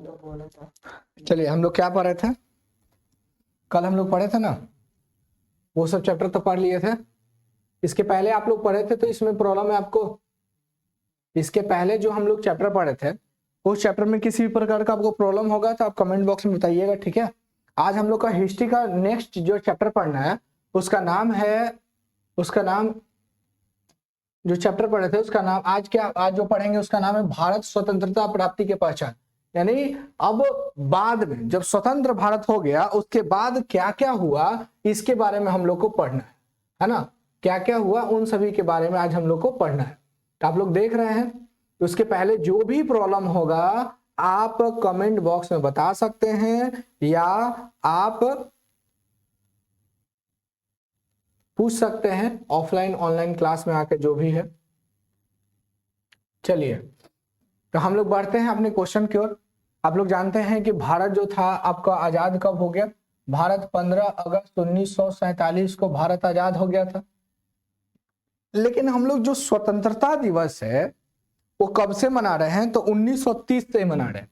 चलिए, हम लोग क्या पढ़ रहे थे कल? हम लोग पढ़े थे ना, वो सब चैप्टर तो पढ़ लिए थे। इसके पहले आप लोग पढ़े थे तो इसमें प्रॉब्लम है आपको? इसके पहले जो हम लोग चैप्टर पढ़े थे उस चैप्टर में किसी भी प्रकार का आपको प्रॉब्लम होगा तो आप कमेंट बॉक्स में बताइएगा, ठीक है? आज हम लोग का हिस्ट्री का नेक्स्ट जो चैप्टर पढ़ना है उसका नाम जो चैप्टर पढ़े थे उसका नाम आज जो पढ़ेंगे उसका नाम है भारत स्वतंत्रता प्राप्ति के पहचान। यानी अब बाद में जब स्वतंत्र भारत हो गया उसके बाद क्या क्या हुआ इसके बारे में हम लोग को पढ़ना है ना? क्या क्या हुआ उन सभी के बारे में आज हम लोग को पढ़ना है। तो आप लोग देख रहे हैं, उसके पहले जो भी प्रॉब्लम होगा आप कमेंट बॉक्स में बता सकते हैं या आप पूछ सकते हैं ऑफलाइन ऑनलाइन क्लास में आके, जो भी है। चलिए, तो हम लोग बढ़ते हैं अपने क्वेश्चन की ओर। आप लोग जानते हैं कि भारत जो था आपका आजाद कब हो गया? भारत 15 अगस्त 1947 को भारत आजाद हो गया था। लेकिन हम लोग जो स्वतंत्रता दिवस है वो कब से मना रहे हैं? तो 1930 से मना रहे हैं।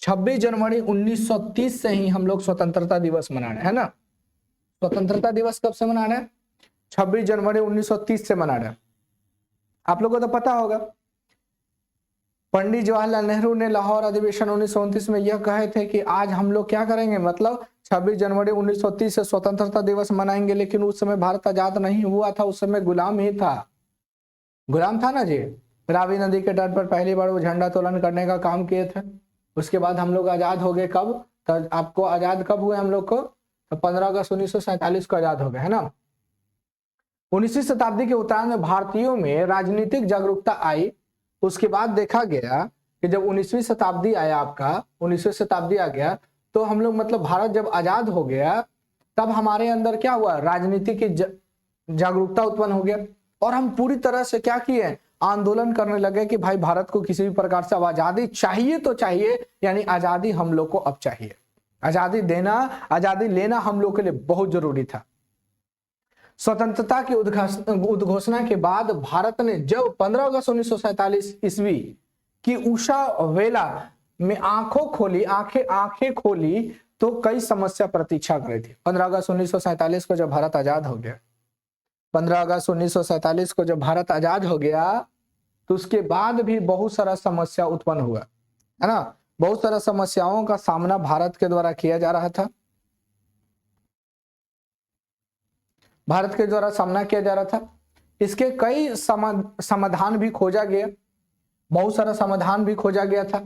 26 जनवरी 1930 से ही हम लोग स्वतंत्रता दिवस मना रहे हैं, है ना? स्वतंत्रता दिवस कब से मना रहे हैं? 26 जनवरी 1930 से मना रहे हैं। आप लोगों को तो पता होगा, पंडित जवाहरलाल नेहरू ने लाहौर अधिवेशन 1929 में यह कहे थे कि आज हम लोग क्या करेंगे, मतलब 26 जनवरी 1930 से स्वतंत्रता दिवस मनाएंगे। लेकिन उस समय भारत आजाद नहीं हुआ था, उस समय गुलाम ही था। गुलाम था ना जी। रावी नदी के तट पर पहली बार वो झंडा तोलन करने का काम किए थे। उसके बाद हम लोग आजाद हो गए। कब? तो आपको आजाद कब हुए हम लोग को? तो 15 अगस्त 1947 को आजाद हो गए, है ना? 19वीं शताब्दी के उत्तरार्ध में भारतीयों में राजनीतिक जागरूकता आई। उसके बाद देखा गया कि जब 19वीं शताब्दी आया, आपका 19वीं शताब्दी आ गया, तो हम लोग मतलब भारत जब आजाद हो गया तब हमारे अंदर क्या हुआ? राजनीति की जागरूकता उत्पन्न हो गया और हम पूरी तरह से क्या किए? आंदोलन करने लगे कि भाई भारत को किसी भी प्रकार से अब आजादी चाहिए तो चाहिए, यानी आजादी हम लोग को अब चाहिए। आजादी देना, आजादी लेना हम लोग के लिए बहुत जरूरी था। स्वतंत्रता की उद्घोषणा के बाद भारत ने जब 15 अगस्त 1947 ईस्वी की उषा वेला में आंखें खोली तो कई समस्या प्रतीक्षा कर रही थी। 15 अगस्त 1947 को जब भारत आजाद हो गया, 15 अगस्त 1947 को जब भारत आजाद हो गया तो उसके बाद भी बहुत सारा समस्या उत्पन्न हुआ, है ना? बहुत सारा समस्याओं का सामना भारत के द्वारा किया जा रहा था, भारत के द्वारा सामना किया जा रहा था। इसके कई समाधान भी खोजा गया, बहुत सारा समाधान भी खोजा गया था।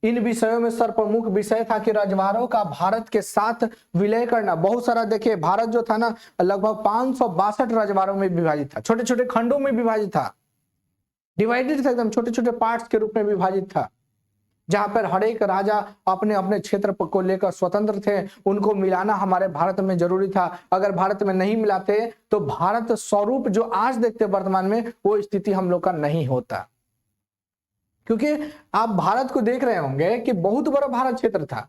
इन विषयों में सर्वप्रमुख विषय था कि रजवाड़ों का भारत के साथ विलय करना। बहुत सारा, देखिए भारत जो था ना लगभग 562 रजवाड़ों में विभाजित था, छोटे छोटे खंडों में विभाजित था, डिवाइडेड था, एकदम छोटे छोटे पार्ट्स के रूप में विभाजित था, जहां पर हर एक राजा अपने अपने क्षेत्र को लेकर स्वतंत्र थे। उनको मिलाना हमारे भारत में जरूरी था। अगर भारत में नहीं मिलाते तो भारत स्वरूप जो आज देखते वर्तमान में वो स्थिति हम लोग का नहीं होता। क्योंकि आप भारत को देख रहे होंगे कि बहुत बड़ा भारत क्षेत्र था।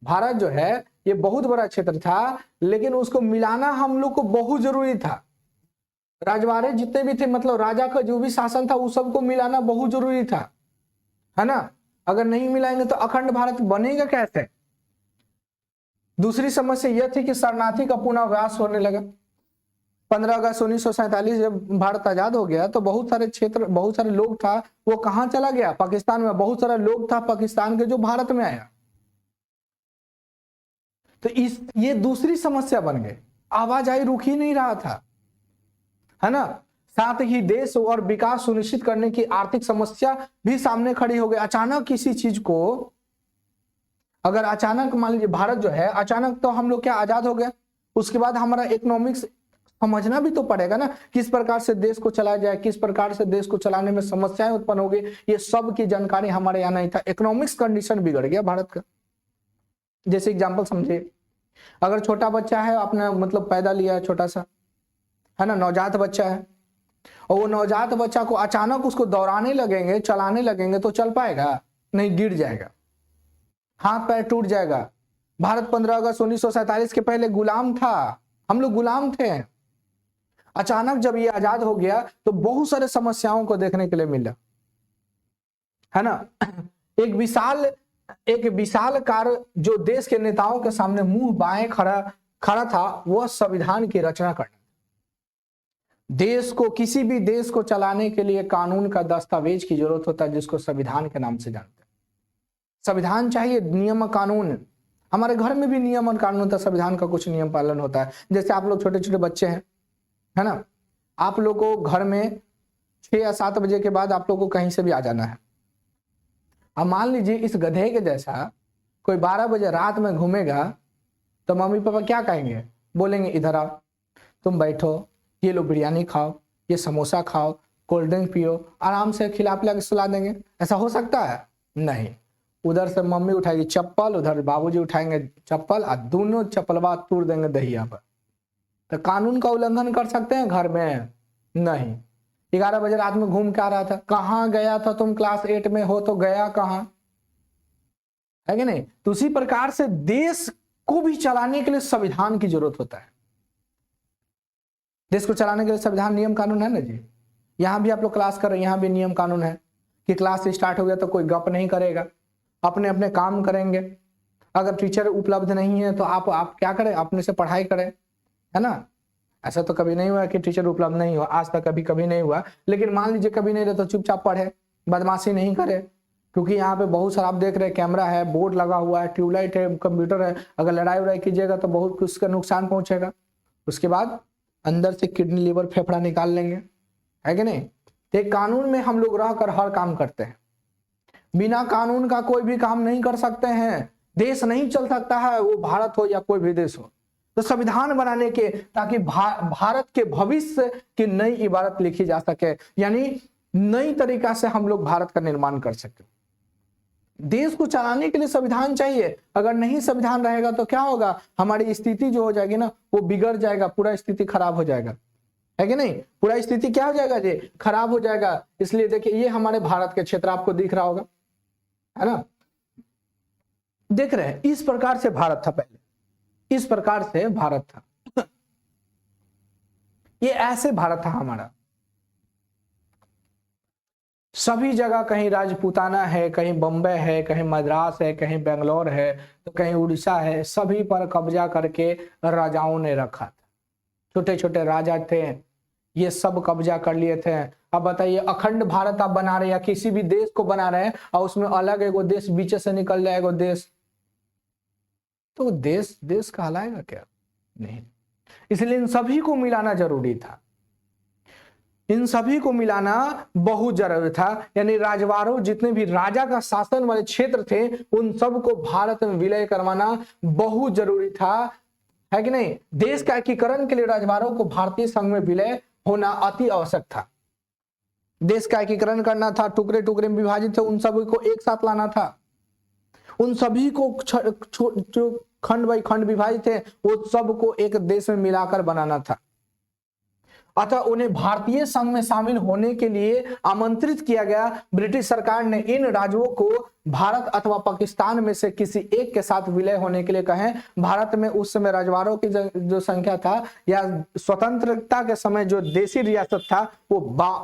भारत जो है ये बहुत बड़ा क्षेत्र था, लेकिन उसको मिलाना हम लोग को बहुत जरूरी था। राजवाड़े जितने भी थे, मतलब राजा का जो भी शासन था उस सबको मिलाना बहुत जरूरी था, है ना? अगर नहीं मिलाएंगे तो अखंड भारत बनेगा कैसे? दूसरी समस्या यह थी कि शरणार्थी का पुनर्वास होने लगा। 15 अगस्त 1947 जब भारत आजाद हो गया तो बहुत सारे क्षेत्र, बहुत सारे लोग था, वो कहां चला गया? पाकिस्तान में। बहुत सारा लोग था पाकिस्तान के जो भारत में आया। तो ये दूसरी समस्या बन गई। आवाजाही रुक ही नहीं रहा था, है ना? साथ ही देश और विकास सुनिश्चित करने की आर्थिक समस्या भी सामने खड़ी हो गई। अचानक किसी चीज को, अगर अचानक मान लीजिए भारत जो है अचानक, तो हम लोग क्या आजाद हो गए, उसके बाद हमारा इकोनॉमिक्स समझना भी तो पड़ेगा ना, किस प्रकार से देश को चलाया जाए, किस प्रकार से देश को चलाने में समस्याएं उत्पन्न हो गई, ये सब की जानकारी हमारे यहाँ नहीं था। इकोनॉमिक्स कंडीशन बिगड़ गया भारत का। जैसे एग्जाम्पल समझिए, अगर छोटा बच्चा है, आपने मतलब पैदा लिया है छोटा सा, है ना, नवजात बच्चा है, और वो नवजात बच्चा को अचानक उसको दौड़ाने लगेंगे, चलाने लगेंगे तो चल पाएगा? नहीं, गिर जाएगा, हाथ पैर टूट जाएगा। भारत 15 अगस्त 1947 के पहले गुलाम था, हम लोग गुलाम थे। अचानक जब ये आजाद हो गया तो बहुत सारे समस्याओं को देखने के लिए मिला, है ना? एक विशाल एक विशाल कार जो देश के नेताओं के सामने मुंह बाएं खड़ा था, वह संविधान की रचना करना। देश को, किसी भी देश को चलाने के लिए कानून का दस्तावेज की जरूरत होता है, जिसको संविधान के नाम से जानते हैं। संविधान चाहिए, नियम कानून। हमारे घर में भी नियम और कानून होता है, संविधान का कुछ नियम पालन होता है। जैसे आप लोग छोटे छोटे बच्चे हैं, है ना, आप लोग को घर में 6 या 7 बजे के बाद आप लोग को कहीं से भी आ जाना है। अब मान लीजिए इस गधे के जैसा कोई 12 बजे रात में घूमेगा, तो मम्मी पापा क्या कहेंगे? बोलेंगे इधर आओ, तुम बैठो, ये लो बिरयानी खाओ, ये समोसा खाओ, कोल्ड ड्रिंक पियो, आराम से खिला पिला के सुला देंगे। ऐसा हो सकता है? नहीं। उधर से मम्मी उठाएगी चप्पल, उधर बाबूजी उठाएंगे चप्पल, और दोनों चप्पलवा तोड़ देंगे दहिया पर। तो कानून का उल्लंघन कर सकते हैं घर में? नहीं। 11 बजे रात में घूम के आ रहा था, कहाँ गया था तुम? क्लास 8 में हो तो गया कहाँ? है कि नहीं? तो उसी प्रकार से देश को भी चलाने के लिए संविधान की जरूरत होता है। देश को चलाने के लिए संविधान, नियम कानून है ना जी। यहां भी आप लोग क्लास कर रहे हैं, यहां भी नियम कानून है कि क्लास स्टार्ट हो गया तो कोई गप नहीं करेगा, अपने अपने काम करेंगे। अगर टीचर उपलब्ध नहीं है तो आप क्या करें? अपने से पढ़ाई करें, है ना। ऐसा तो कभी नहीं हुआ कि टीचर उपलब्ध नहीं हुआ, आज तक कभी नहीं हुआ। लेकिन मान लीजिए कभी नहीं रहे तो चुपचाप पढ़े, बदमाशी नहीं करे, क्योंकि यहाँ पे बहुत सारा आप देख रहे हैं, कैमरा है, बोर्ड लगा हुआ है, ट्यूबलाइट है, कंप्यूटर है। अगर लड़ाई उड़ाई कीजिएगा तो बहुत कुछ का नुकसान पहुंचेगा। उसके बाद अंदर से किडनी, लीवर, फेफड़ा निकाल लेंगे, है कि नहीं। एक कानून में हम लोग रहकर हर काम करते हैं। बिना कानून का कोई भी काम नहीं कर सकते हैं। देश नहीं चल सकता है, वो भारत हो या कोई भी देश हो। तो संविधान बनाने के, ताकि भारत के भविष्य की नई इबारत लिखी जा सके, यानी नई तरीका से हम लोग भारत का निर्माण कर सके। देश को चलाने के लिए संविधान चाहिए। अगर नहीं संविधान रहेगा तो क्या होगा? हमारी स्थिति जो हो जाएगी ना, वो बिगड़ जाएगा, पूरा स्थिति खराब हो जाएगा, है कि नहीं। पूरा स्थिति क्या हो जाएगा जी? खराब हो जाएगा। इसलिए देखिए, ये हमारे भारत के क्षेत्र आपको दिख रहा होगा, है ना, देख रहे हैं। इस प्रकार से भारत था पहले, इस प्रकार से भारत था। ये ऐसे भारत था हमारा। सभी जगह, कहीं राजपूताना है, कहीं बम्बई है, कहीं मद्रास है, कहीं बेंगलोर है, तो कहीं उड़ीसा है, सभी पर कब्जा करके राजाओं ने रखा था। छोटे छोटे राजा थे, ये सब कब्जा कर लिए थे। अब बताइए, अखंड भारत आप बना रहे हैं या किसी भी देश को बना रहे हैं और उसमें अलग एगो देश बीच से निकल जाए एगो देश, तो देश देश कहलाएगा क्या? नहीं। इसलिए इन सभी को मिलाना जरूरी था, इन सभी को मिलाना बहुत जरूरी था। यानी राजवाड़ों, जितने भी राजा का शासन वाले क्षेत्र थे, उन सब को भारत में विलय करवाना बहुत जरूरी था, है कि नहीं। देश का एकीकरण के लिए राजवाड़ों को भारतीय संघ में विलय होना अति आवश्यक था। देश का एकीकरण करना था, टुकड़े टुकड़े में विभाजित थे, उन सभी को एक साथ लाना था। उन सभी को जो खंड बाई खंड विभाजित थे, वो सबको एक देश में मिलाकर बनाना था। अतः उन्हें भारतीय संघ में शामिल होने के लिए आमंत्रित किया गया। ब्रिटिश सरकार ने इन राज्यों को भारत अथवा पाकिस्तान में से किसी एक के साथ विलय होने के लिए कहें। भारत में उस समय राजवाड़ों की जो संख्या था, या स्वतंत्रता के समय जो देशी रियासत था, वो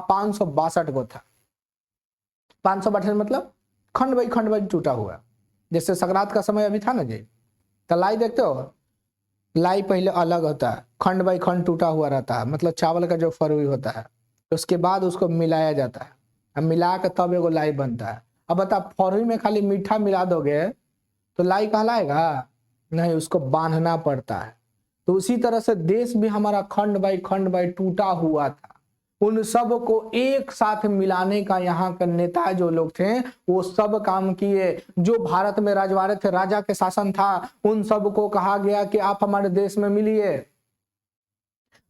562 को था। 562 मतलब खंड बाई टूटा हुआ। जैसे संक्रांत का समय अभी था ना जी, तो लाई देखते हो, लाई पहले अलग होता है, खंड बाई खंड टूटा हुआ रहता है, मतलब चावल का जो फरुई होता है, उसके बाद उसको मिलाया जाता है, अब मिला के तब एगो लाई बनता है। अब बता, फरुई में खाली मीठा मिला दोगे तो लाई कहलाएगा? नहीं, उसको बांधना पड़ता है। तो उसी तरह से देश भी हमारा खंड बाई टूटा हुआ था। उन सब को एक साथ मिलाने का यहाँ के नेता जो लोग थे, वो सब काम किए। जो भारत में राजवाड़े थे, राजा के शासन था, उन सब को कहा गया कि आप हमारे देश में मिलिए।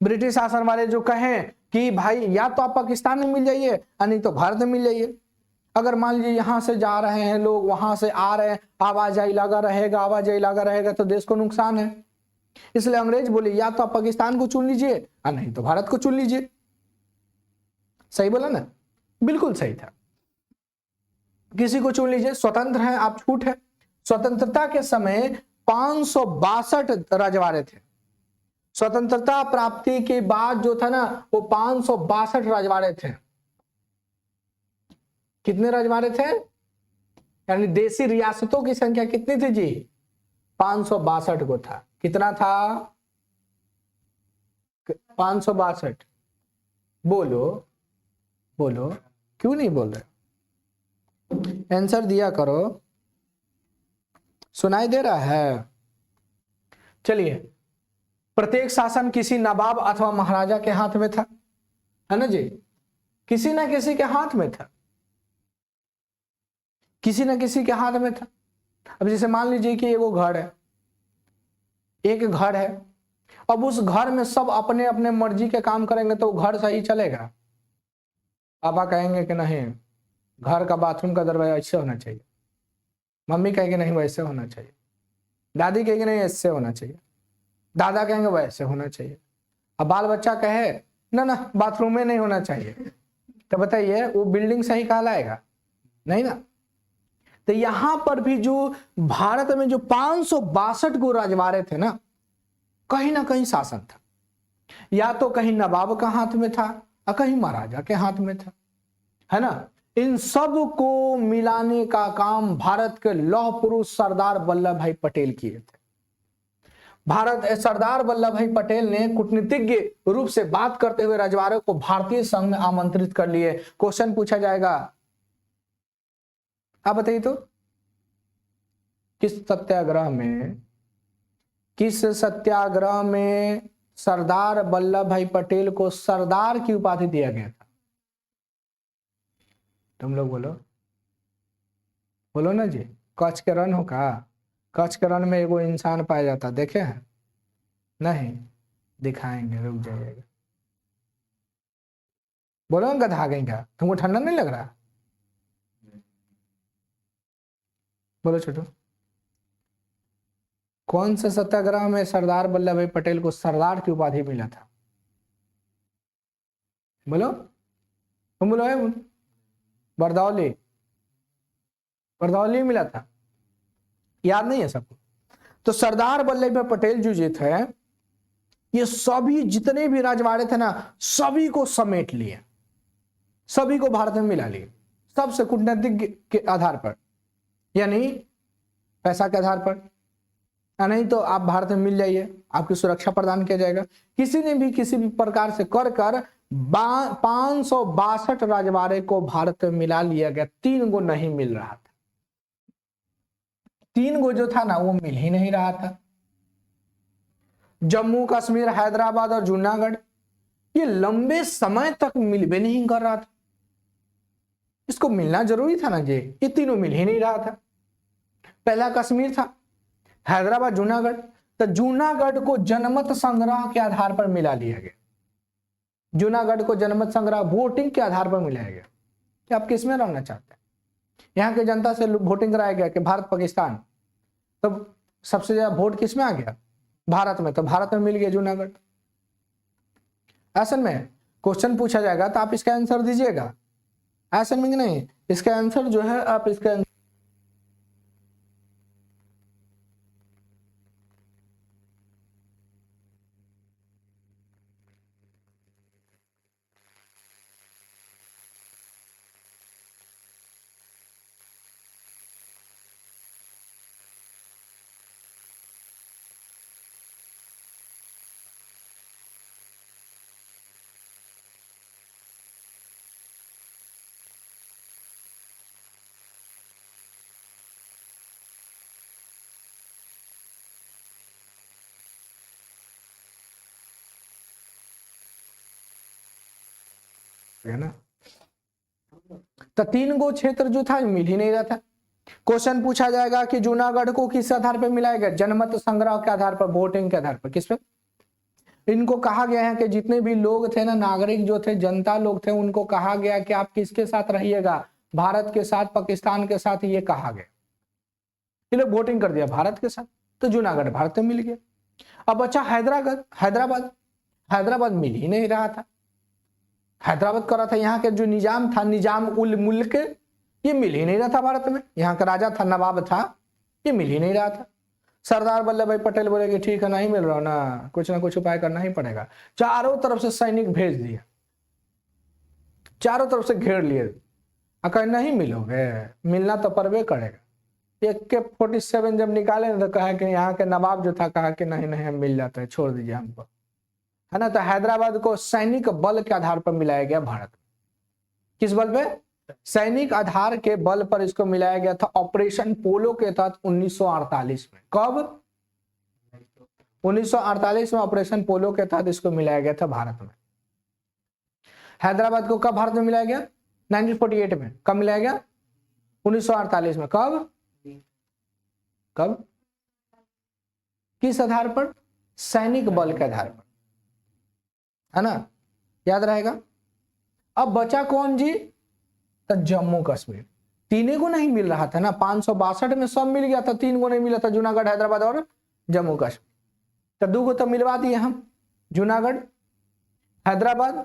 ब्रिटिश शासन वाले जो कहें कि भाई या तो आप पाकिस्तान में मिल जाइए, या नहीं तो भारत में मिल जाइए। अगर मान लीजिए यहाँ से जा रहे हैं लोग, वहां से आ रहे हैं, आवाजाही लगा रहेगा तो देश को नुकसान है। इसलिए अंग्रेज बोले या तो आप पाकिस्तान को चुन लीजिए, या नहीं तो भारत को चुन लीजिए। सही बोला ना? बिल्कुल सही था। किसी को चुन लीजिए, स्वतंत्र हैं आप, छूट है। स्वतंत्रता के समय 562 राजवाड़े थे। स्वतंत्रता प्राप्ति के बाद जो था ना, वो 562 राजवाड़े थे। कितने राजवाड़े थे? यानी देशी रियासतों की संख्या कितनी थी जी? 562 को था। कितना था? 562। बोलो बोलो, क्यों नहीं बोल रहे? आंसर दिया करो, सुनाई दे रहा है? चलिए, प्रत्येक शासन किसी नवाब अथवा महाराजा के हाथ में था, है ना जी? किसी ना किसी के हाथ में था, किसी ना किसी के हाथ में था। अब जैसे मान लीजिए कि एगो घर है, एक घर है, अब उस घर में सब अपने अपने मर्जी के काम करेंगे तो घर सही चलेगा? पापा कहेंगे कि नहीं, घर का बाथरूम का दरवाजा ऐसे होना चाहिए, मम्मी कहेंगे नहीं वैसे होना चाहिए, दादी कहेंगे नहीं ऐसे होना चाहिए, दादा कहेंगे वैसे होना चाहिए। अब बाल बच्चा कहे ना ना बाथरूम में नहीं होना चाहिए, तो बताइए वो बिल्डिंग सही कहलाएगा? नहीं ना। तो यहां पर भी जो भारत में जो 562 को रजवाड़े थे ना, कहीं ना कहीं शासन था, या तो कहीं नवाब का हाथ में था और कहीं महाराजा के हाथ में था, है ना। इन सब को मिलाने का काम भारत के लौह पुरुष सरदार वल्लभ भाई पटेल किए थे। सरदार वल्लभ भाई पटेल ने कूटनीतिज्ञ रूप से बात करते हुए रजवाड़ों को भारतीय संघ में आमंत्रित कर लिए। क्वेश्चन पूछा जाएगा, आप बताइए तो, किस सत्याग्रह में सरदार वल्लभ भाई पटेल को सरदार की उपाधि दिया गया था? तुम लोग बोलो, बोलो ना जी। कच्छ के रण हो का? कच्छ के रण में एगो इंसान पाया जाता, देखे हैं? नहीं दिखाएंगे, रुक जाइएगा। बोलो ना, गधा गई क्या? तुमको ठंडा नहीं लग रहा? बोलो छोटू, कौन से सत्याग्रह में सरदार वल्लभ भाई पटेल को सरदार की उपाधि मिला था? बोलो, तुम बोलो है? बरदौली, बरदौली मिला था, याद नहीं है सबको? तो सरदार वल्लभ भाई पटेल जो थे, ये सभी जितने भी राजवाड़े थे ना, सभी को समेट लिए, सभी को भारत में मिला लिए, सबसे कूटनीतिक के आधार पर, यानी पैसा के आधार पर, नहीं तो आप भारत में मिल जाइए, आपकी सुरक्षा प्रदान किया जाएगा। किसी ने भी किसी भी प्रकार से कर 562 राजवाड़े को भारत में मिला लिया गया। 3 गो नहीं मिल रहा था, 3 गो जो था ना वो मिल ही नहीं रहा था। जम्मू कश्मीर, हैदराबाद और जूनागढ़, ये लंबे समय तक मिल भी नहीं कर रहा था। इसको मिलना जरूरी था ना जी, ये तीनों मिल ही नहीं रहा था। पहला कश्मीर था, हैदराबाद, जूनागढ़। तो जूनागढ़ को जनमत संग्रह के आधार पर मिला लिया गया। जूनागढ़ को जनमत संग्रह वोटिंग के आधार पर मिलाया गया कि आप किस में रहना चाहते हैं। यहाँ की जनता से वोटिंग कराया गया कि भारत पाकिस्तान, तो सबसे ज्यादा वोट किस में आ गया? भारत में। तो भारत में मिल गया जूनागढ़। ऐसे में क्वेश्चन पूछा जाएगा तो आप इसका आंसर दीजिएगा, ऐसे में नहीं, इसका आंसर जो है आप इसका है ना। तो 3 गो क्षेत्र जो था मिल ही नहीं रहा था। क्वेश्चन पूछा जाएगा कि जूनागढ़ को किस आधार पर मिलाया गया? जनमत संग्रह के आधार पर, वोटिंग के आधार पर। किस पे? इनको कहा गया है कि जितने भी लोग थे ना, नागरिक जो थे, जनता लोग थे, उनको कहा गया कि आप किसके साथ रहिएगा? भारत के साथ, पाकिस्तान के साथ, ये कहा गया। ये लोग वोटिंग कर दिया भारत के साथ, तो जूनागढ़ भारत में मिल गया। अब बच्चा हैदराबाद, हैदराबाद मिल ही नहीं रहा था। हैदराबाद कर रहा था, यहाँ के जो निजाम था, निजाम उल मुल्क, ये मिल ही नहीं रहा था भारत में। यहाँ का राजा था, नवाब था, ये मिल ही नहीं रहा था। सरदार वल्लभ भाई पटेल बोले कि ठीक है, नहीं मिल रहा ना, कुछ ना कुछ उपाय करना ही पड़ेगा। चारों तरफ से सैनिक भेज दिया, चारों तरफ से घेर लिए, अगर नहीं मिलोगे, मिलना तो परवे करेगा। AK-47 जब निकाले ना तो कहा कि यहाँ के नवाब जो था कहा कि नहीं नहीं हम मिल जाते हैं, छोड़ दीजिए हमको, है ना। तो हैदराबाद को सैनिक बल के आधार पर मिलाया गया भारत। किस बल पे? सैनिक आधार के बल पर इसको मिलाया गया था ऑपरेशन पोलो के तहत 1948 में। कब? 1948 में ऑपरेशन पोलो के तहत इसको मिलाया गया था भारत में। हैदराबाद को कब भारत में मिलाया गया? 1948 में। कब मिलाया गया? 1948 में। कब? कब? किस आधार पर? सैनिक बल के आधार पर, है ना, याद रहेगा। अब बचा कौन जी? तो जम्मू कश्मीर। तीनों को नहीं मिल रहा था ना, 562 में सब मिल गया था, 3 को नहीं मिला था, जूनागढ़, हैदराबाद और जम्मू कश्मीर। तो 2 को तो मिलवा दिए हम, जूनागढ़, हैदराबाद।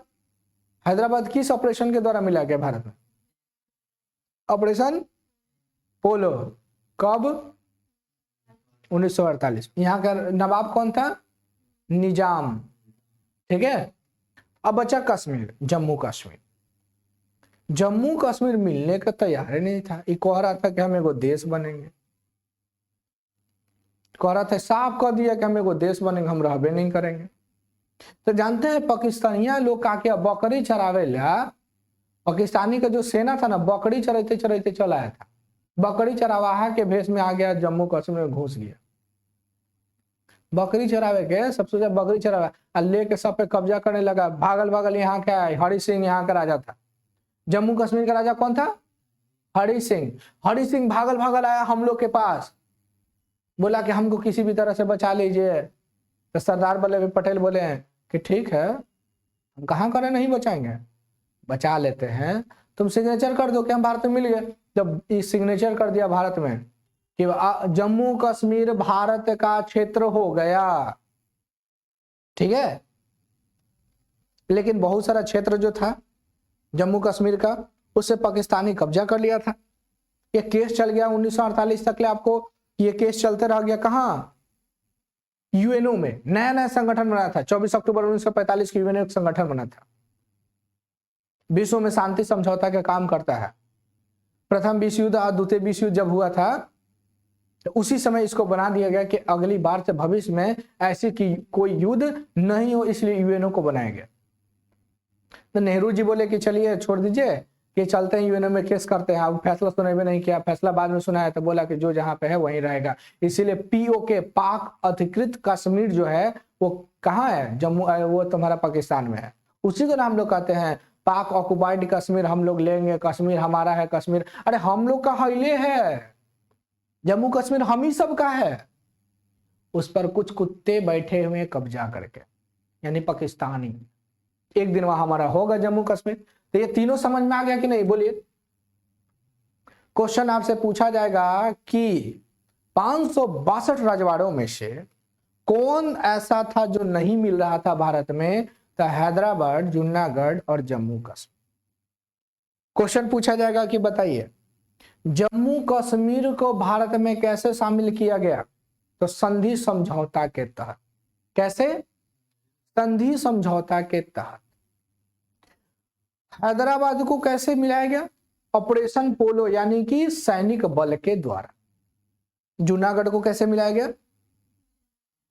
हैदराबाद किस ऑपरेशन के द्वारा मिला गया भारत में? ऑपरेशन पोलो। कब? 1948। यहाँ का नवाब कौन था? निजाम। ठीक है। अब बचा कश्मीर, जम्मू कश्मीर। जम्मू कश्मीर मिलने का तैयार ही नहीं था। ये कह रहा था कि हम एगो देश बनेंगे, कह रहा था, साफ कह दिया कि हम एगो देश बनेंगे, हम रहबे नहीं करेंगे। तो जानते हैं पाकिस्तानिया लोग का क्या बकरी चरावे ला, पाकिस्तानी का जो सेना था ना, बकरी चराते चराते चला आया था, बकरी चरावाहा के भेष में आ गया, जम्मू कश्मीर में घुस गया। बकरी चरावे के सब सोचा बकरी चरावा, लेके सब पे कब्जा करने लगा। भागल भागल यहाँ क्या है, हरि सिंह यहाँ का राजा था। जम्मू कश्मीर का राजा कौन था? हरि सिंह। हरि सिंह भागल भागल आया हम लोग के पास, बोला कि हमको किसी भी तरह से बचा लीजिए। तो सरदार वल्लभ भाई पटेल बोले हैं कि ठीक है, हम कहाँ करें, नहीं बचाएंगे, बचा लेते हैं, तुम सिग्नेचर कर दो कि हम भारत में मिल गए। जब सिग्नेचर कर दिया भारत में कि जम्मू कश्मीर भारत का क्षेत्र हो गया, ठीक है। लेकिन बहुत सारा क्षेत्र जो था जम्मू कश्मीर का, उससे पाकिस्तानी कब्जा कर लिया था। ये केस चल गया 1948 तक ले, आपको ये केस चलते रह गया। कहाँ? यूएनओ में। नया नया संगठन बना था, 24 अक्टूबर 1945 की यूएनओ संगठन बना था, विश्व में शांति समझौता का काम करता है। प्रथम विश्व युद्ध और द्वितीय विश्व युद्ध जब हुआ था, तो उसी समय इसको बना दिया गया कि अगली बार से भविष्य में ऐसी की कोई युद्ध नहीं हो, इसलिए यूएनओ को बनाया गया। तो नेहरू जी बोले कि चलिए छोड़ दीजिए, कि चलते हैं यूएनओ में केस करते हैं। अब फैसला सुनाए नहीं किया, फैसला बाद में सुनाया तो बोला कि जो जहां पे है वहीं रहेगा। इसीलिए पीओके, पाक अधिकृत कश्मीर जो है वो कहाँ है? जम्मू, वो तुम्हारा पाकिस्तान में है। उसी को ना हम लोग कहते हैं पाक ऑक्युपाइड कश्मीर, हम लोग लेंगे, कश्मीर हमारा है। कश्मीर, अरे हम लोग का हिले है, जम्मू कश्मीर हम ही सब का है। उस पर कुछ कुत्ते बैठे हुए कब्जा करके, यानी पाकिस्तानी। एक दिन वहां हमारा होगा जम्मू कश्मीर। तो ये तीनों समझ में आ गया कि नहीं? बोलिए। क्वेश्चन आपसे पूछा जाएगा कि 562 रजवाड़ों में से कौन ऐसा था जो नहीं मिल रहा था भारत में? तो हैदराबाद, जूनागढ़ और जम्मू कश्मीर। क्वेश्चन पूछा जाएगा कि बताइए जम्मू कश्मीर को भारत में कैसे शामिल किया गया? तो संधि समझौता के तहत। कैसे? संधि समझौता के तहत। हैदराबाद को कैसे मिलाया गया? ऑपरेशन पोलो यानी कि सैनिक बल के द्वारा। जूनागढ़ को कैसे मिलाया गया?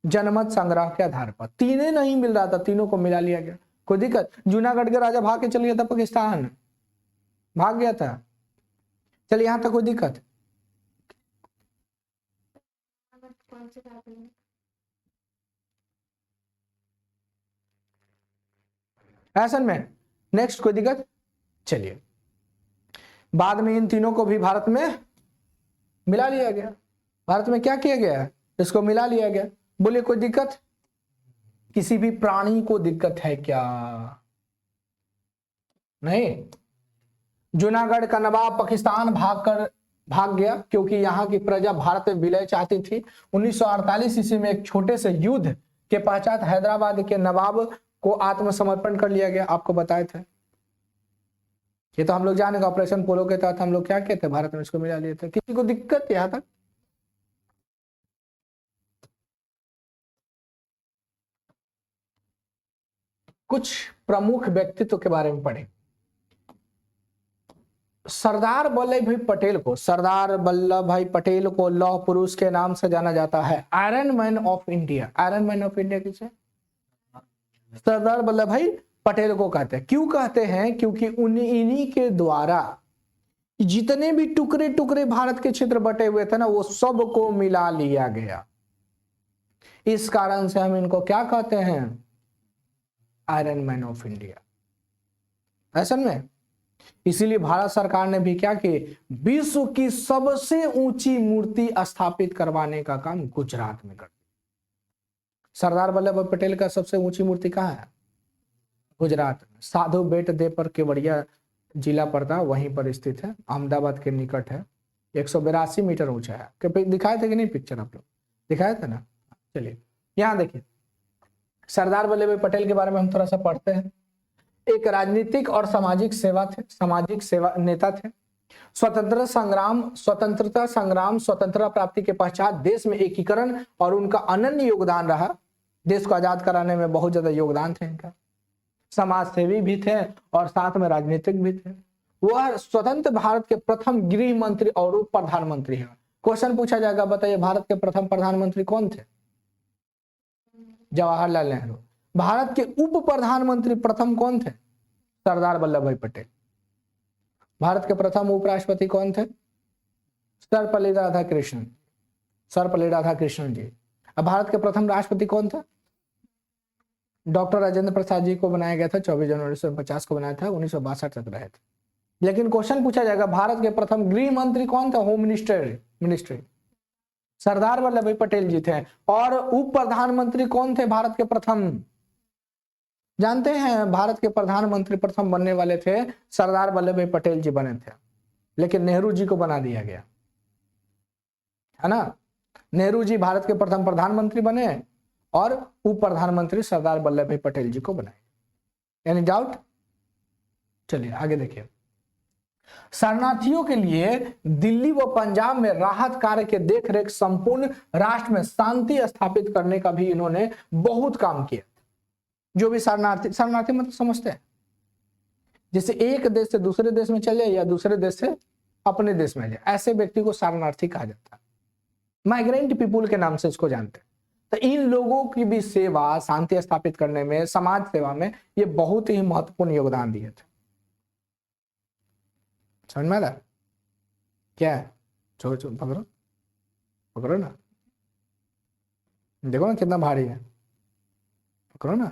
जनमत संग्रह के आधार पर। तीनों नहीं मिल रहा था, तीनों को मिला लिया गया। कोई दिक्कत? जूनागढ़ के राजा भाग के चल गया था पाकिस्तान, भाग गया था। चलिए यहां तक कोई दिक्कत? ऐसा में नेक्स्ट कोई दिक्कत? चलिए, बाद में इन तीनों को भी भारत में मिला लिया गया। भारत में क्या किया गया? इसको मिला लिया गया। बोलिए कोई दिक्कत? किसी भी प्राणी को दिक्कत है क्या? नहीं। जूनागढ़ का नवाब पाकिस्तान भाग गया क्योंकि यहाँ की प्रजा भारत में विलय चाहती थी। 1948 ईस्वी में एक छोटे से युद्ध के पश्चात हैदराबाद के नवाब को आत्मसमर्पण कर लिया गया। आपको बताए थे, ये तो हम लोग जाने का ऑपरेशन पोलो के तहत हम लोग क्या कहते थे, भारत में इसको मिला लिए थे। किसी को दिक्कत यहां तक? कुछ प्रमुख व्यक्तित्व के बारे में पढ़े। सरदार वल्लभ भाई पटेल को, सरदार वल्लभ भाई पटेल को लौह पुरुष के नाम से जाना जाता है, iron man of India. Iron man of India किसे? सरदार वल्लभ भाई पटेल को कहते हैं। क्यों कहते हैं? क्योंकि इन्हीं के द्वारा जितने भी टुकड़े टुकड़े भारत के क्षेत्र बटे हुए थे ना, वो सबको मिला लिया गया। इस कारण से हम इनको क्या कहते हैं? Iron man of India. ऐसा में इसीलिए भारत सरकार ने भी क्या की, विश्व की सबसे ऊंची मूर्ति स्थापित करवाने का काम गुजरात में कर दिया। सरदार वल्लभ भाई पटेल का सबसे ऊंची मूर्ति कहाँ है? गुजरात में, साधु बेट दे पर केवड़िया जिला पड़ता, वहीं पर स्थित है, अहमदाबाद के निकट है। 182 मीटर ऊंचा है। दिखाए थे कि नहीं पिक्चर? आप लोग दिखाए थे ना? चलिए यहां देखिए, सरदार वल्लभ भाई पटेल के बारे में हम थोड़ा सा पढ़ते हैं। एक राजनीतिक और सामाजिक सेवा नेता थे। स्वतंत्रता संग्राम, स्वतंत्रता प्राप्ति के पश्चात देश में एकीकरण और उनका अनन्य योगदान रहा। देश को आजाद कराने में बहुत ज्यादा योगदान थे इनका। समाज सेवी भी थे और साथ में राजनीतिक भी थे। वह स्वतंत्र भारत के प्रथम गृह मंत्री और उप प्रधानमंत्री हैं। क्वेश्चन पूछा जाएगा, बताइए भारत के प्रथम प्रधानमंत्री कौन थे? जवाहरलाल नेहरू। भारत के उप प्रधानमंत्री प्रथम कौन थे? सरदार वल्लभ भाई पटेल। भारत के प्रथम उपराष्ट्रपति कौन थे? सर्वपल्ली राधाकृष्णन जी। अब भारत के प्रथम राष्ट्रपति कौन था? डॉक्टर राजेंद्र प्रसाद जी को बनाया गया था, 24 जनवरी 1950 को बनाया था, 1962 तक रहे थे। लेकिन क्वेश्चन पूछा जाएगा, भारत के प्रथम गृह मंत्री कौन था? होम मिनिस्ट्री सरदार वल्लभ भाई पटेल जी थे। और उप प्रधानमंत्री कौन थे भारत के प्रथम? जानते हैं, भारत के प्रधानमंत्री प्रथम बनने वाले थे सरदार वल्लभ भाई पटेल जी बने थे, लेकिन नेहरू जी को बना दिया गया, है ना। नेहरू जी भारत के प्रथम प्रधानमंत्री बने और उप प्रधानमंत्री सरदार वल्लभ भाई पटेल जी को बनाए। Any doubt? चलिए आगे देखिए। शरणार्थियों के लिए दिल्ली व पंजाब में राहत कार्य के देखरेख, संपूर्ण राष्ट्र में शांति स्थापित करने का भी इन्होंने बहुत काम किया। जो भी शरणार्थी मतलब समझते हैं, जैसे एक देश से दूसरे देश में चले या दूसरे देश से अपने देश में जाए, ऐसे व्यक्ति को शरणार्थी कहा जाता है। माइग्रेंट पीपुल के नाम से इसको जानते हैं। तो इन लोगों की भी सेवा, शांति स्थापित करने में, समाज सेवा में ये बहुत ही महत्वपूर्ण योगदान दिए थे। समझ में आ रहा? क्या है? छोड़ पकड़ो ना, देखो ना कितना भारी है, पकड़ो ना,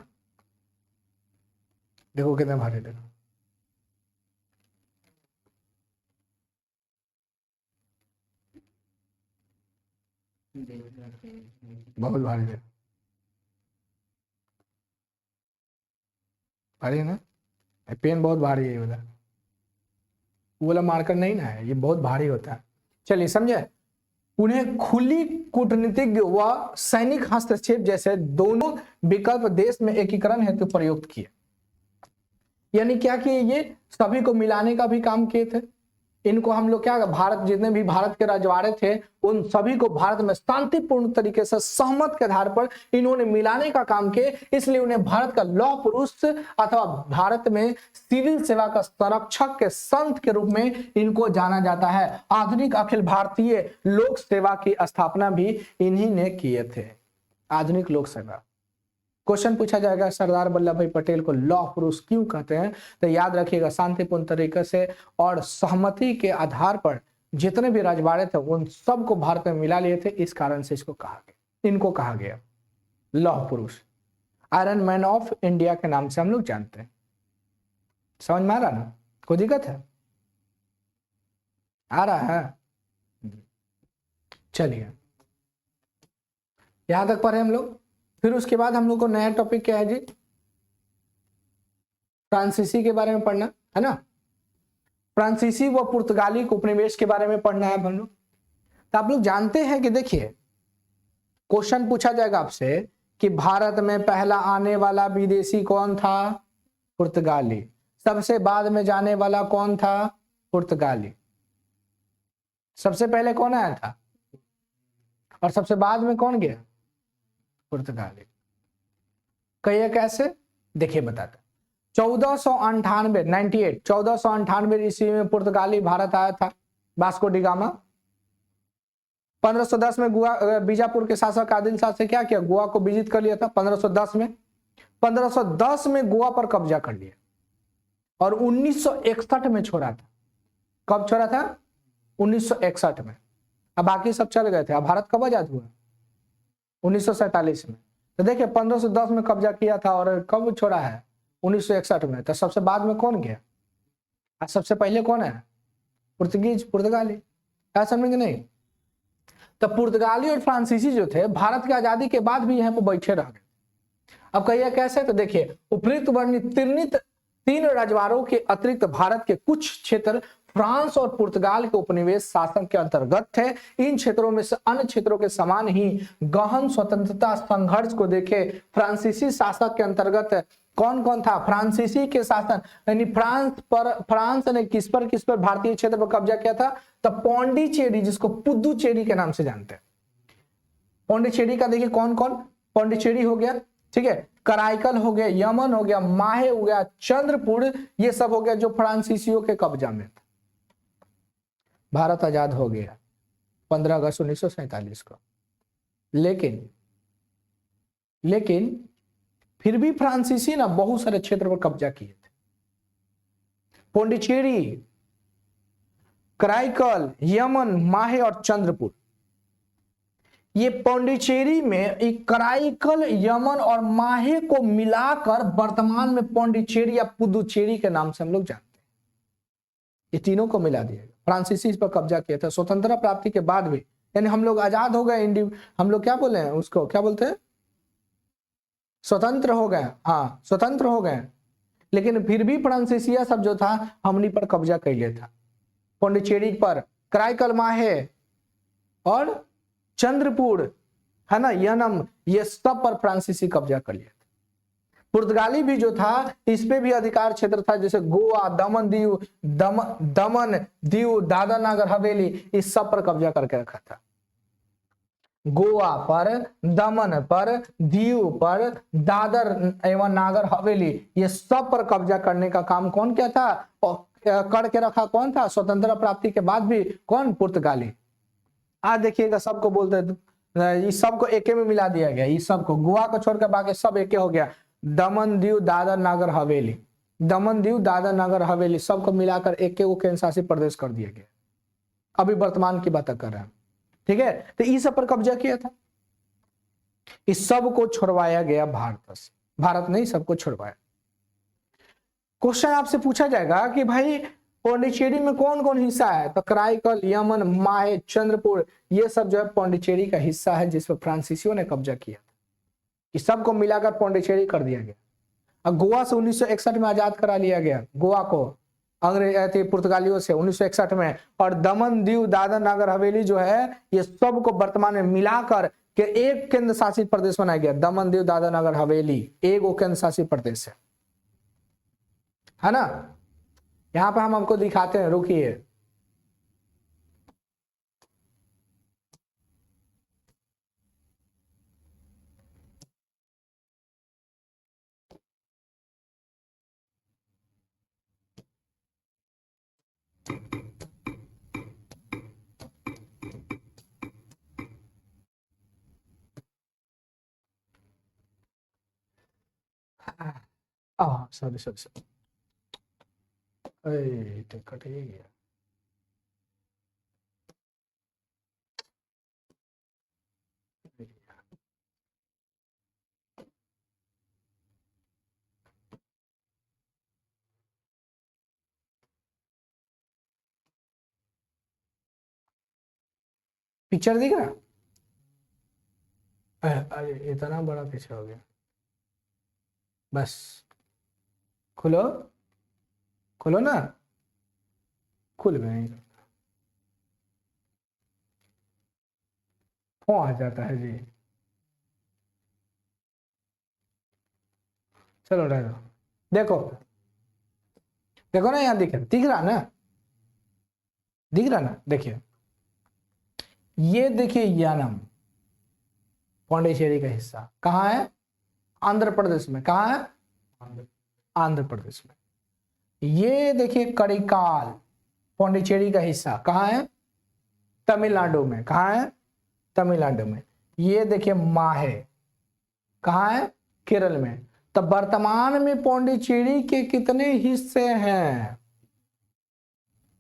देखो कितना भारी, देखो बहुत भारी है, भारी है ना। पेन बहुत भारी है ये वाला, वो वाला मार्कर नहीं ना है, ये बहुत भारी होता है। चलिए समझे। उन्हें खुली कूटनीतिक व सैनिक हस्तक्षेप जैसे दोनों विकल्प देश में एकीकरण हेतु प्रयुक्त किए। यानी क्या कि ये सभी को मिलाने का भी काम किए थे। इनको हम लोग क्या, भारत जितने भी भारत के रजवाड़े थे उन सभी को भारत में शांतिपूर्ण तरीके से सहमत के आधार पर इन्होंने मिलाने का काम किए। इसलिए उन्हें भारत का लौह पुरुष अथवा भारत में सिविल सेवा का संरक्षक के संत के रूप में इनको जाना जाता है। आधुनिक अखिल भारतीय लोक सेवा की स्थापना भी इन्हीं ने किए थे। आधुनिक लोक सेवा। क्वेश्चन पूछा जाएगा, सरदार वल्लभ भाई पटेल को लौह पुरुष क्यों कहते हैं? तो याद रखिएगा, शांतिपूर्ण तरीके से और सहमति के आधार पर जितने भी रजवाड़े थे उन सबको भारत में मिला लिए थे। इस कारण से इनको कहा गया लौह पुरुष। आयरन मैन ऑफ इंडिया के नाम से हम लोग जानते हैं। समझ में आ रहा ना? कोई दिक्कत है? आ रहा है? चलिए यहां तक पढ़े हम लोग। फिर उसके बाद हम लोग को नया टॉपिक क्या है जी? फ्रांसीसी के बारे में पढ़ना है ना। फ्रांसीसी व पुर्तगाली उपनिवेश के बारे में पढ़ना है हम लोग। तो आप लोग जानते हैं कि देखिए, क्वेश्चन पूछा जाएगा आपसे कि भारत में पहला आने वाला विदेशी कौन था? पुर्तगाली। सबसे बाद में जाने वाला कौन था? पुर्तगाली। सबसे पहले कौन आया था और सबसे बाद में कौन गया? पुर्तगाली। कहिए कैसे? देखिए बताते। 1498 ईस्वी में पुर्तगाली भारत आया था, वास्को डी गामा। 1510 में गोवा, बीजापुर के शासक आदिल शाह से क्या किया, गोवा को विजित कर लिया था 1510 में। 1510 में गोवा पर कब्जा कर लिया और 1961 में छोड़ा था। कब छोड़ा था? 1961 में। अब बाकी सब चल गए थे। अब भारत कब आजाद हुआ? 1947 में। तो देखिए 1510 में कब्जा किया था और कब छोड़ा है? 1961 में। तो सबसे बाद में कौन गया? आज सबसे पहले कौन है? पुर्तगाली। क्या समझेंगे नहीं? तो पुर्तगाली और फ्रांसीसी जो थे भारत की आजादी के बाद भी यहाँ पे बैठे रह गए। अब कहिए कैसे? तो देखिए उपयुक्त वर्णित तीन राजवाड़ों के अतिरिक्त भारत के कुछ क्षेत्र फ्रांस और पुर्तगाल के उपनिवेश शासन के अंतर्गत थे। इन क्षेत्रों में से अन्य क्षेत्रों के समान ही गहन स्वतंत्रता संघर्ष को देखे। फ्रांसीसी शासक के अंतर्गत कौन कौन था? फ्रांसीसी के शासन यानी फ्रांस ने किस पर भारतीय क्षेत्र पर कब्जा किया था? तो पौंडीचेरी, जिसको पुदुचेरी के नाम से जानते हैं। पौंडीचेरी का देखिए कौन कौन? पौंडीचेरी हो गया, ठीक है, कराईकल हो गया, यमन हो गया, माहे हो गया, चंद्रपुर, ये सब हो गया जो फ्रांसीसियों के कब्जा में था। भारत आजाद हो गया 15 अगस्त 1947 को। लेकिन फिर भी फ्रांसीसी ना बहुत सारे क्षेत्र पर कब्जा किए थे। पौंडीचेरी, कराईकल, यमन, माहे और चंद्रपुर। ये पौंडीचेरी में कराईकल, यमन और माहे को मिलाकर वर्तमान में पौंडीचेरी या पुदुचेरी के नाम से हम लोग जानते हैं। ये तीनों को मिला दिया। फ्रांसीसी इस पर कब्जा किया था स्वतंत्रता प्राप्ति के बाद भी। यानी हम लोग आजाद हो गए, हम लोग क्या बोले हैं उसको, क्या बोलते हैं? स्वतंत्र हो गए। हाँ, स्वतंत्र हो गए, लेकिन फिर भी फ्रांसीसिया सब जो था हमनी पर कब्जा कर लिया था। पौंडीचेरी पर, कराईकल, माहे और चंद्रपुर, है ना, यनम, ये सब पर फ्रांसीसी कब्जा कर लिया था। पुर्तगाली भी जो था इस पे भी अधिकार क्षेत्र था, जैसे गोवा, दमन दीव, दादर नागर हवेली, इस सब पर कब्जा करके रखा था। गोवा पर, दमन पर, दीव पर, दादर एवं नागर हवेली, ये सब पर कब्जा करने का काम कौन किया था और करके रखा कौन था? स्वतंत्रता प्राप्ति के बाद भी कौन? पुर्तगाली। आज देखिएगा सबको बोलते हैं, इस सबको एके में मिला दिया गया। इस सबको, गोवा को छोड़कर बाकी सब एके हो गया। दमन दीव दादर नागर हवेली, दमन दीव दादर नागर हवेली सबको मिलाकर एक केंद्र शासित प्रदेश कर दिया गया। अभी वर्तमान की बात कर रहे हैं, ठीक है। तो इस सब पर कब्जा किया था। इस सब को छुड़वाया गया भारत से। भारत ने सबको छुड़वाया। क्वेश्चन आपसे पूछा जाएगा कि भाई पौंडीचेरी में कौन कौन हिस्सा है? तो कराईकल, यमन, माहे, चंद्रपुर, ये सब जो है पौंडीचेरी का हिस्सा है जिस पर फ्रांसीसियों ने कब्जा किया था। इस सबको मिलाकर पौंडीचेरी कर दिया गया। अब गोवा से 1961 में आजाद करा लिया गया, गोवा को अंग्रेज पुर्तगालियों से 1961 में। और दमन दीव दादर नागर हवेली जो है ये सबको वर्तमान में मिलाकर के एक केंद्र शासित प्रदेश बनाया गया। दमन दीव दादर नागर हवेली एक केंद्र शासित प्रदेश है ना। यहां पे हम आपको दिखाते हैं, रुकिए। सॉरी कट ही गया। पिक्चर दिख रहा? अरे इतना बड़ा पीछे हो गया। बस खुलो, खुलो ना, खुल गए। पहुंच जाता है जी। चलो रह दो। देखो देखो ना, यहाँ दिख रहा ना, दिख रहा ना। देखिए ये देखिए यानम पौंडीचेरी का हिस्सा कहाँ है? आंध्र प्रदेश में। कहाँ है? आंध्र प्रदेश में। ये देखिए करिकाल पौंडीचेरी का हिस्सा कहाँ है? तमिलनाडु में। कहाँ है? तमिलनाडु में। ये देखिए माहे कहाँ है? केरल में। तो वर्तमान में पौंडीचेरी के कितने हिस्से हैं?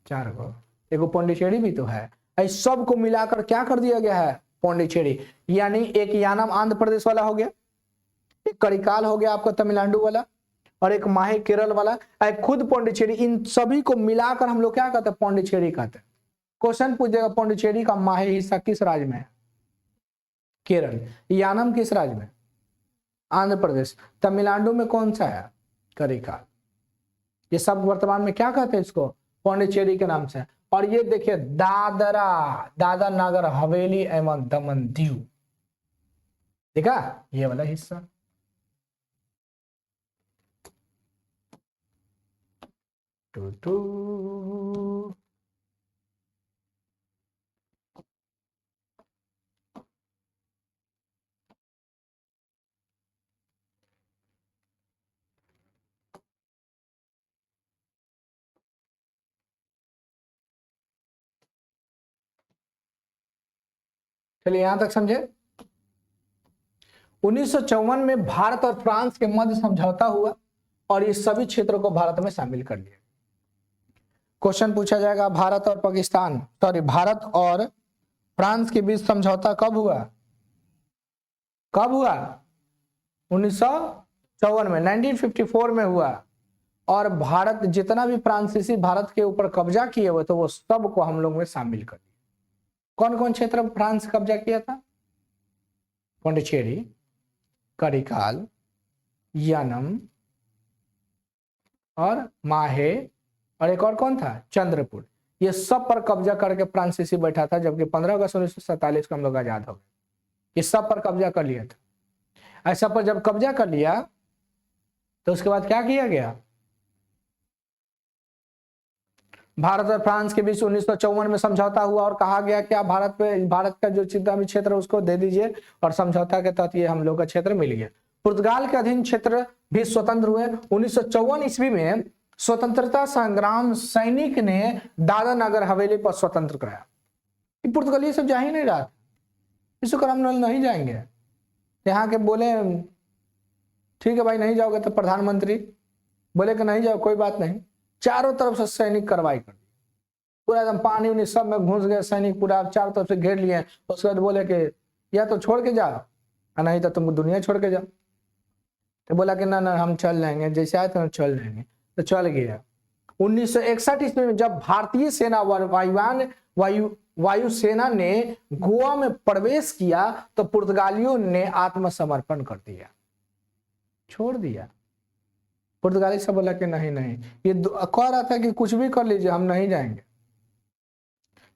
4 गो। देखो पौंडीचेरी भी तो है। इस सब को मिलाकर क्या कर दिया गया है? पौंडीचेरी। यानी एक यानम आंध्र प्रदेश वाला हो गया, एक करिकाल हो गया आपका तमिलनाडु वाला, और एक माहे केरल वाला, एक खुद पौंडीचेरी। इन सभी को मिलाकर हम लोग क्या कहते हैं? पौंडीचेरी कहते हैं। क्वेश्चन पूछेगा पौंडीचेरी का माहे हिस्सा किस राज्य में है? केरल। यानम किस राज्य में? आंध्र प्रदेश। तमिलनाडु में कौन सा है? करिकाल। ये सब वर्तमान में क्या कहते हैं? इसको पौंडीचेरी के नाम से। और ये देखिए दादर नगर हवेली एवं दमन दीव, देखा ये वाला हिस्सा। चलिए यहां तक समझे। 1954 में भारत और फ्रांस के मध्य समझौता हुआ और ये सभी क्षेत्रों को भारत में शामिल कर लिया। क्वेश्चन पूछा जाएगा भारत और फ्रांस के बीच समझौता कब हुआ? कब हुआ? 1954 में, 1954 में हुआ। और भारत जितना भी फ्रांसीसी भारत के ऊपर कब्जा किए हुए तो वो सब को हम लोग में शामिल कर दिया। कौन कौन क्षेत्र फ्रांस कब्जा किया था? पौंडीचेरी, करिकाल, यानम और माहे, और एक और कौन था? चंद्रपुर। ये सब पर कब्जा करके फ्रांसीसी बैठा था, जबकि 15 अगस्त 1947 को हम लोग आजाद हो गए। ये सब पर कब्जा कर लिया था। ऐसा पर जब कब्जा कर लिया तो उसके बाद क्या किया गया? भारत और फ्रांस के बीच 1954 में समझौता हुआ और कहा गया कि आप भारत का जो जितना भी क्षेत्र उसको दे दीजिए, और समझौता के तहत ये हम लोग का क्षेत्र मिल गया। पुर्तगाल के अधीन क्षेत्र भी स्वतंत्र हुए। 1954 ईस्वी में स्वतंत्रता संग्राम सैनिक ने दादर नगर हवेली पर स्वतंत्र कराया। पुर्तगाली सब जा ही नहीं रहा, इसको कर हम नहीं जाएंगे। यहाँ के बोले ठीक है भाई नहीं जाओगे तो प्रधानमंत्री बोले कि नहीं जाओ, कोई बात नहीं। चारों तरफ से सैनिक कार्रवाई कर दी, पूरा एकदम पानी उनी सब में घुस गए सैनिक, पूरा चारों तरफ से घेर लिए। उसके बाद बोले कि या तो छोड़ के जाओ नहीं तो तुमको दुनिया छोड़ के जाओ। तो बोला कि ना ना हम चल जाएंगे, जैसे आए तो चल जाएंगे, तो चल गया। 1961 ईस्वी में जब भारतीय सेना वायुसेना ने गोवा में प्रवेश किया तो पुर्तगालियों ने आत्मसमर्पण कर दिया, छोड़ दिया। पुर्तगाली सब बोला कि नहीं नहीं, ये कह रहा था कि कुछ भी कर लीजिए हम नहीं जाएंगे।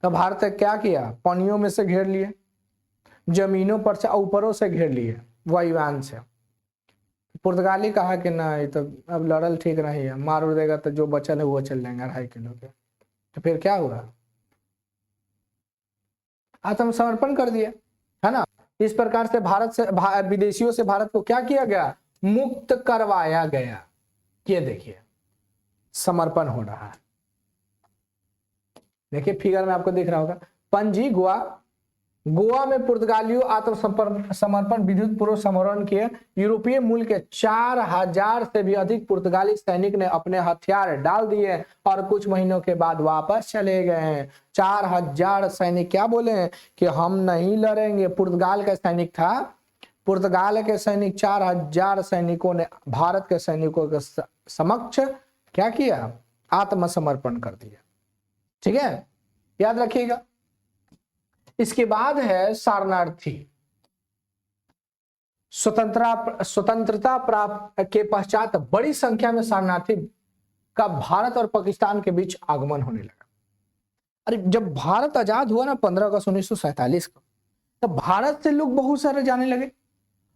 तो भारत ने क्या किया? पानियों में से घेर लिए, जमीनों पर से ऊपरों से घेर लिए वायुयान से। पुर्तगाली कहा कि नहीं तो अब लड़ल ठीक नहीं है, मार उड़ देगा तो जो बचल है वो चल जाएंगे 2.5 किलो के। तो फिर क्या हुआ? आत्मसमर्पण कर दिया, है ना। इस प्रकार से भारत से विदेशियों से भारत को क्या किया गया? मुक्त करवाया गया। ये देखिए समर्पण हो रहा है। देखिए फिगर में आपको दिख रहा होगा, पणजी गोवा में पुर्तगालियों आत्मसमर्पण विद्युत पूर्व समर्पण किए। यूरोपीय मूल के 4000 से भी अधिक पुर्तगाली सैनिक ने अपने हथियार डाल दिए और कुछ महीनों के बाद वापस चले गए। 4000 सैनिक क्या बोले कि हम नहीं लड़ेंगे। पुर्तगाल का सैनिक था, पुर्तगाल के सैनिक 4000 सैनिकों ने भारत के सैनिकों के समक्ष क्या किया? आत्मसमर्पण कर दिया। ठीक है, याद रखिएगा। इसके बाद है शरणार्थी। स्वतंत्रता प्राप्त के पश्चात बड़ी संख्या में शरणार्थी का भारत और पाकिस्तान के बीच आगमन होने लगा। अरे जब भारत आजाद हुआ ना 15 अगस्त 1947 को, तब भारत से लोग बहुत सारे जाने लगे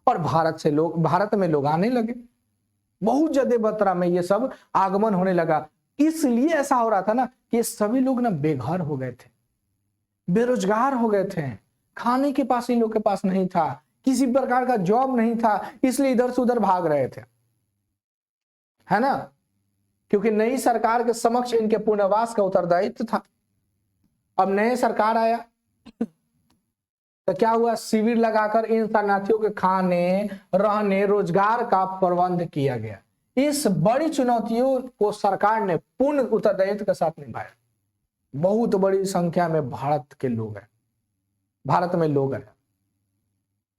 और भारत में लोग आने लगे। बहुत ज्यादा मात्रा में ये सब आगमन होने लगा। इसलिए ऐसा हो रहा था ना कि ये सभी लोग ना बेघर हो गए थे, बेरोजगार हो गए थे, खाने के पास इन लोग के पास नहीं था, किसी प्रकार का जॉब नहीं था, इसलिए इधर से उधर भाग रहे थे। है ना, क्योंकि नई सरकार के समक्ष इनके पुनर्वास का उत्तरदायित्व था। अब नए सरकार आया तो क्या हुआ, शिविर लगाकर इन शरणार्थियों के खाने, रहने, रोजगार का प्रबंध किया गया। इस बड़ी चुनौतियों को सरकार ने पूर्ण उत्तरदायित्व के साथ निभाया। बहुत बड़ी संख्या में भारत के लोग हैं, भारत में लोग हैं,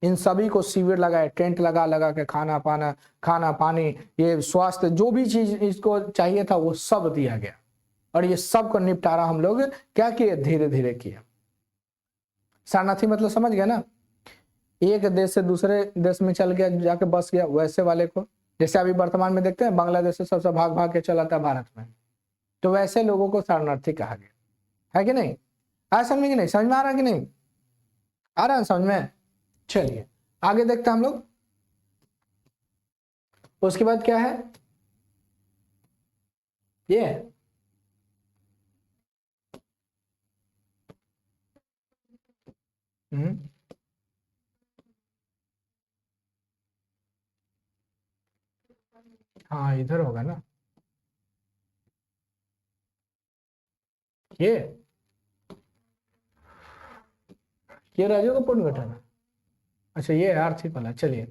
इन सभी को शिविर लगाए, टेंट लगा लगा के खाना पानी, ये स्वास्थ्य, जो भी चीज इसको चाहिए था वो सब दिया गया। और ये सब को निपटारा हम लोग क्या किए, धीरे धीरे किया। शरणार्थी मतलब समझ गया ना, एक देश से दूसरे देश में चल गया, जाके बस गया, वैसे वाले को, जैसे अभी वर्तमान में देखते हैं बांग्लादेश से सबसे भाग भाग के चला था भारत में, तो वैसे लोगों को शरणार्थी कहा गया, है कि नहीं? आया समझ कि नहीं? समझ में आ रहा है कि नहीं आ रहा है समझ में? चलिए आगे देखते हैं हम लोग। उसके बाद क्या है, ये हाँ इधर होगा ना, ये राज्यों का पुनर्गठन है। अच्छा ये आर्थिक वाला, चलिए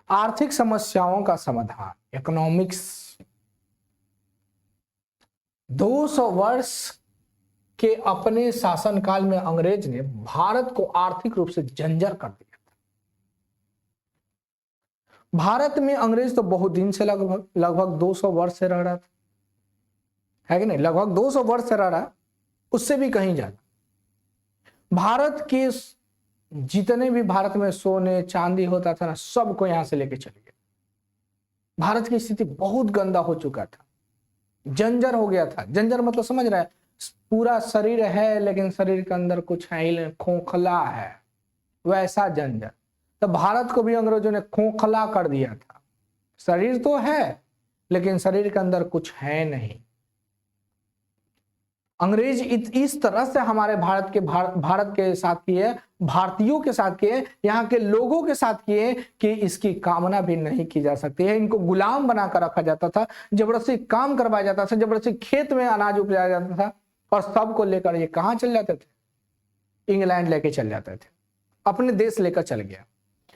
आर्थिक समस्याओं का समाधान, इकोनॉमिक्स। 200 वर्ष के अपने शासनकाल में अंग्रेज ने भारत को आर्थिक रूप से जर्जर कर दिया। भारत में अंग्रेज तो बहुत दिन से लगभग 200 वर्ष से रह रहा था, है कि नहीं? लगभग 200 वर्ष से रह रहा, उससे भी कहीं ज्यादा। भारत के जितने भी भारत में सोने चांदी होता था ना, सबको यहां से लेके चले गए। भारत की स्थिति बहुत गंदा हो चुका था, जंजर हो गया था। जंजर मतलब समझ रहा है, पूरा शरीर है लेकिन शरीर के अंदर कुछ है ही, खोखला है, वैसा जंजर। तो भारत को भी अंग्रेजों ने खोखला कर दिया था। शरीर तो है लेकिन शरीर के अंदर कुछ है नहीं। अंग्रेज इस तरह से हमारे भारत के साथ किए, भारतीयों के साथ किए, यहाँ के लोगों के साथ किए कि इसकी कामना भी नहीं की जा सकती है। इनको गुलाम बनाकर रखा जाता था, जबरदस्ती काम करवाया जाता था, जबरदस्ती खेत में अनाज उपजाया जाता था, और सबको लेकर ये कहाँ चल जाते थे? इंग्लैंड लेके चल जाते थे, अपने देश लेकर चल गया।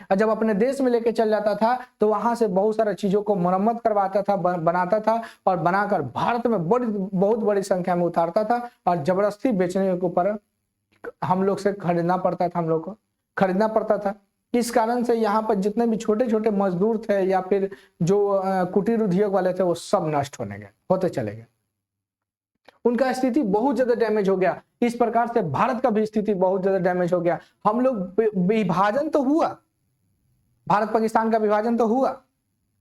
और जब अपने देश में लेके चल जाता था तो वहां से बहुत सारी चीजों को मरम्मत करवाता था, बनाता था, और बनाकर भारत में बहुत बड़ी संख्या में उतारता था, और जबरदस्ती बेचने के ऊपर हम लोग से खरीदना पड़ता था, हम लोग को खरीदना पड़ता था। इस कारण से यहाँ पर जितने भी छोटे छोटे मजदूर थे या फिर जो कुटीर उद्योग वाले थे, वो सब नष्ट होते चले गए। उनका स्थिति बहुत ज्यादा डैमेज हो गया। इस प्रकार से भारत का भी स्थिति बहुत ज्यादा डैमेज हो गया। हम लोग विभाजन तो हुआ, भारत पाकिस्तान का विभाजन तो हुआ,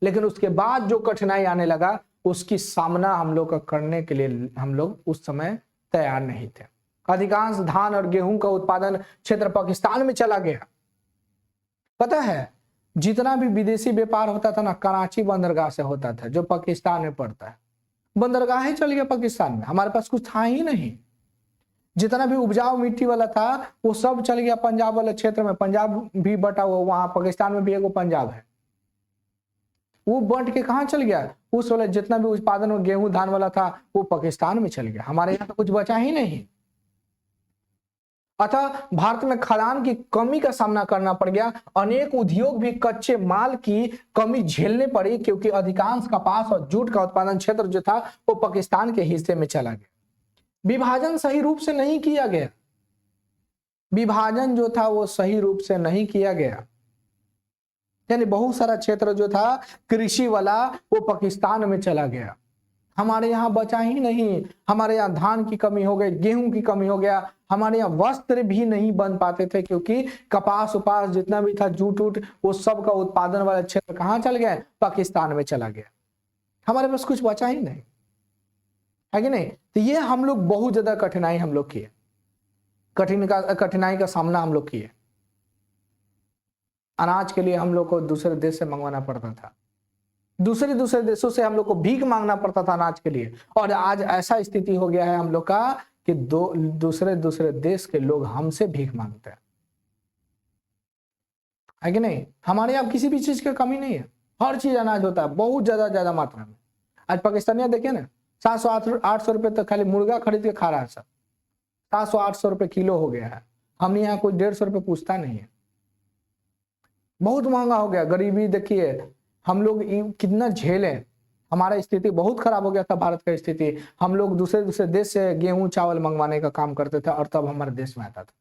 लेकिन उसके बाद जो कठिनाई आने लगा उसकी सामना हम लोग का करने के लिए हम लोग उस समय तैयार नहीं थे। अधिकांश धान और गेहूं का उत्पादन क्षेत्र पाकिस्तान में चला गया। पता है, जितना भी विदेशी व्यापार होता था ना, कराची बंदरगाह से होता था, जो पाकिस्तान में पड़ता है। बंदरगाह ही चल गया पाकिस्तान में, हमारे पास कुछ था ही नहीं। जितना भी उपजाऊ मिट्टी वाला था वो सब चल गया पंजाब वाले क्षेत्र में। पंजाब भी बटा हुआ, वहां पाकिस्तान में भी एक पंजाब है, वो बंट के कहां चल गया? उस वाले जितना भी उत्पादन में गेहूं धान वाला था वो पाकिस्तान में चल गया। हमारे यहाँ तो कुछ बचा ही नहीं। अतः भारत में खदान की कमी का सामना करना पड़ गया। अनेक उद्योग भी कच्चे माल की कमी झेलने पड़ी, क्योंकि अधिकांश कपास और जूट का उत्पादन क्षेत्र जो था वो पाकिस्तान के हिस्से में चला गया। विभाजन सही रूप से नहीं किया गया, विभाजन जो था वो सही रूप से नहीं किया गया। यानी बहुत सारा क्षेत्र जो था कृषि वाला वो पाकिस्तान में चला गया। हमारे यहाँ बचा ही नहीं। हमारे यहाँ धान की कमी हो गई, गेहूं की कमी हो गया, हमारे यहाँ वस्त्र भी नहीं बन पाते थे, क्योंकि कपास उपास जितना भी था, जूट उट, वो सब का उत्पादन वाला क्षेत्र कहाँ चल गया? पाकिस्तान में चला गया। हमारे पास कुछ बचा ही नहीं, है कि नहीं? तो ये हम लोग बहुत ज्यादा कठिनाई हम लोग किए, कठिनाई का सामना हम लोग किए। अनाज के लिए हम लोग को दूसरे देश से मंगवाना पड़ता था, दूसरे देशों से हम लोग को भीख मांगना पड़ता था अनाज के लिए। और आज ऐसा स्थिति हो गया है हम लोग का कि दूसरे देश के लोग हमसे भीख मांगते हैं। है कि नहीं। हमारे यहाँ किसी भी चीज की कमी नहीं है, हर चीज अनाज होता है बहुत ज्यादा मात्रा में। आज पाकिस्तानिया देखिए ना, 700-800 रुपए तक खाली मुर्गा खरीद के खा रहा है सब, 700-800 रुपए किलो हो गया है। हम यहाँ कोई 150 रुपए पूछता नहीं है, बहुत महंगा हो गया। गरीबी देखिए हम लोग कितना झेले, हमारा स्थिति बहुत खराब हो गया था भारत का स्थिति। हम लोग दूसरे देश से गेहूं चावल मंगवाने का काम करते थे और तब हमारे देश में आता था।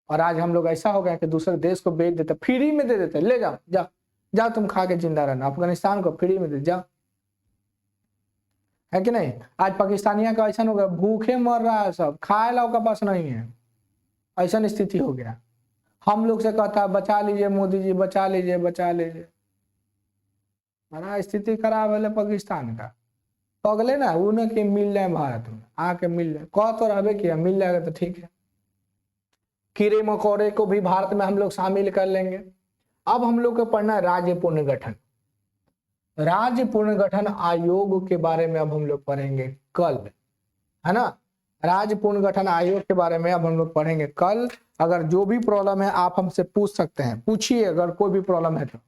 और आज हम लोग ऐसा हो गया कि दूसरे देश को बेच देते, फ्री में दे देते, ले जाओ जाओ जाओ तुम खा के जिंदा रहना, अफगानिस्तान को फ्री में दे जाओ, है कि नहीं। आज पाकिस्तानिया का ऐसा हो गया, भूखे मर रहा है सब, खाए ला का पास नहीं है, ऐसा स्थिति हो गया। हम लोग से कहता है बचा लीजिए मोदी जी, बचा लीजिए बचा लीजिए। बड़ा स्थिति खराब है पाकिस्तान का। पगले ना उन्हें के मिल जाए भारत में, आके मिल जाए, कह तो रहे किया मिल जाएगा तो ठीक है। कीड़े मकोड़े को भी भारत में हम लोग शामिल कर लेंगे। अब हम लोग को पढ़ना है राज्य पुनर्गठन। राज्य पुनर्गठन आयोग के बारे में अब हम लोग पढ़ेंगे कल, है ना। राज्य पुनर्गठन आयोग के बारे में अब हम लोग पढ़ेंगे कल। अगर जो भी प्रॉब्लम है आप हमसे पूछ सकते हैं, पूछिए अगर कोई भी प्रॉब्लम है तो।